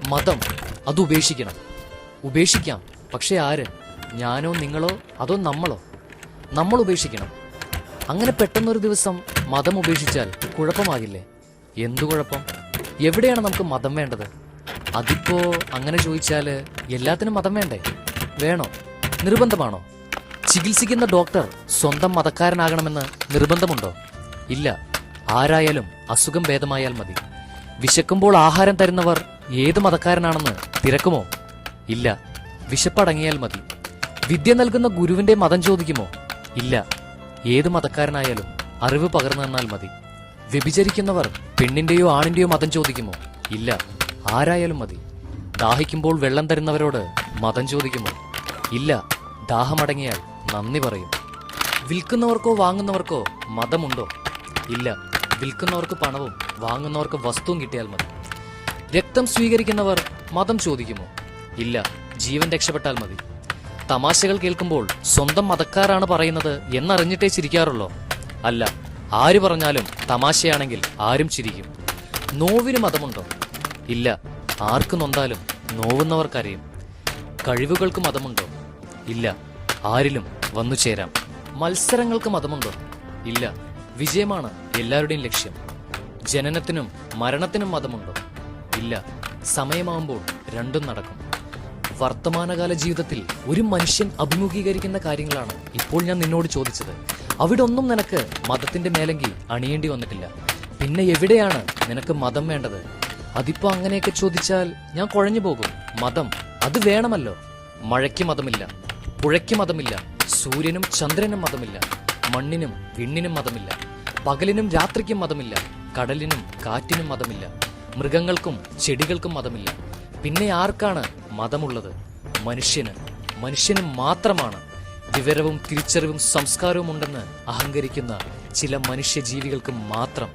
മതം അത് ഉപേക്ഷിക്കണം. ഉപേക്ഷിക്കാം, പക്ഷെ ആര്? ഞാനോ നിങ്ങളോ അതോ നമ്മളോ? നമ്മൾ ഉപേക്ഷിക്കണം. അങ്ങനെ പെട്ടെന്നൊരു ദിവസം മതം ഉപേക്ഷിച്ചാൽ കുഴപ്പമാകില്ലേ? എന്തു കുഴപ്പം? എവിടെയാണ് നമുക്ക് മതം വേണ്ടത്? അതിപ്പോ അങ്ങനെ ചോദിച്ചാൽ എല്ലാത്തിനും മതം വേണ്ടേ? വേണോ? നിർബന്ധമാണോ? ചികിത്സിക്കുന്ന ഡോക്ടർ സ്വന്തം മതക്കാരനാകണമെന്ന് നിർബന്ധമുണ്ടോ? ഇല്ല. ആരായാലും അസുഖം ഭേദമായാൽ മതി. വിശക്കുമ്പോൾ ആഹാരം തരുന്നവർ ഏത് മതക്കാരനാണെന്ന് തിരക്കുമോ? ഇല്ല. വിശപ്പടങ്ങിയാൽ മതി. വിദ്യ നൽകുന്ന ഗുരുവിന്റെ മതം ചോദിക്കുമോ? ഇല്ല. ഏത് മതക്കാരനായാലും അറിവ് പകർന്നു തന്നാൽ മതി. വ്യഭിചരിക്കുന്നവർ പെണ്ണിന്റെയോ ആണിന്റെയോ മതം ചോദിക്കുമോ? ഇല്ല. ആരായാലും മതി. ദാഹിക്കുമ്പോൾ വെള്ളം തരുന്നവരോട് മതം ചോദിക്കുമോ? ഇല്ല. ദാഹമടങ്ങിയാൽ നന്ദി പറയും. വിൽക്കുന്നവർക്കോ വാങ്ങുന്നവർക്കോ മതമുണ്ടോ? ഇല്ല. വിൽക്കുന്നവർക്ക് പണവും വാങ്ങുന്നവർക്ക് വസ്തുവും കിട്ടിയാൽ മതി. രക്തം സ്വീകരിക്കുന്നവർ മതം ചോദിക്കുമോ? ഇല്ല. ജീവൻ രക്ഷപ്പെട്ടാൽ മതി. തമാശകൾ കേൾക്കുമ്പോൾ സ്വന്തം മതക്കാരാണ് പറയുന്നത് എന്നറിഞ്ഞിട്ടേ ചിരിക്കാറുള്ളോ? അല്ല. ആര് പറഞ്ഞാലും തമാശയാണെങ്കിൽ ആരും ചിരിക്കും. നോവിന് മതമുണ്ടോ? ഇല്ല. ആർക്ക് നൊന്താലും നോവുന്നവർക്കറിയും. കഴിവുകൾക്ക് മതമുണ്ടോ? ഇല്ല. ആരിലും വന്നു ചേരാം. മത്സരങ്ങൾക്ക് മതമുണ്ടോ? ഇല്ല. വിജയമാണ് എല്ലാവരുടെയും ലക്ഷ്യം. ജനനത്തിനും മരണത്തിനും മതമുണ്ടോ? ഇല്ല. സമയമാകുമ്പോൾ രണ്ടും നടക്കും. വർത്തമാനകാല ജീവിതത്തിൽ ഒരു മനുഷ്യൻ അഭിമുഖീകരിക്കുന്ന കാര്യങ്ങളാണ് ഇപ്പോൾ ഞാൻ നിന്നോട് ചോദിച്ചത്. അവിടെ ഒന്നും നിനക്ക് മതത്തിന്റെ മേലങ്കി അണിയേണ്ടി വന്നിട്ടില്ല. പിന്നെ എവിടെയാണ് നിനക്ക് മതം വേണ്ടത്? അതിപ്പോ അങ്ങനെയൊക്കെ ചോദിച്ചാൽ ഞാൻ കുഴഞ്ഞു പോകും. മതം അത് വേണമല്ലോ. മഴയ്ക്ക് മതമില്ല, പുഴയ്ക്ക് മതമില്ല, സൂര്യനും ചന്ദ്രനും മതമില്ല, മണ്ണിനും വിണ്ണിനും മതമില്ല, പകലിനും രാത്രിക്കും മതമില്ല, കടലിനും കാറ്റിനും മതമില്ല, മൃഗങ്ങൾക്കും ചെടികൾക്കും മതമില്ല. പിന്നെ ആർക്കാണ് മതമുള്ളത്? മനുഷ്യന് മാത്രമാണ്. വിവരവും തിരിച്ചറിവും സംസ്കാരവും ഉണ്ടെന്ന് അഹങ്കരിക്കുന്ന ചില മനുഷ്യജീവികൾക്ക് മാത്രം.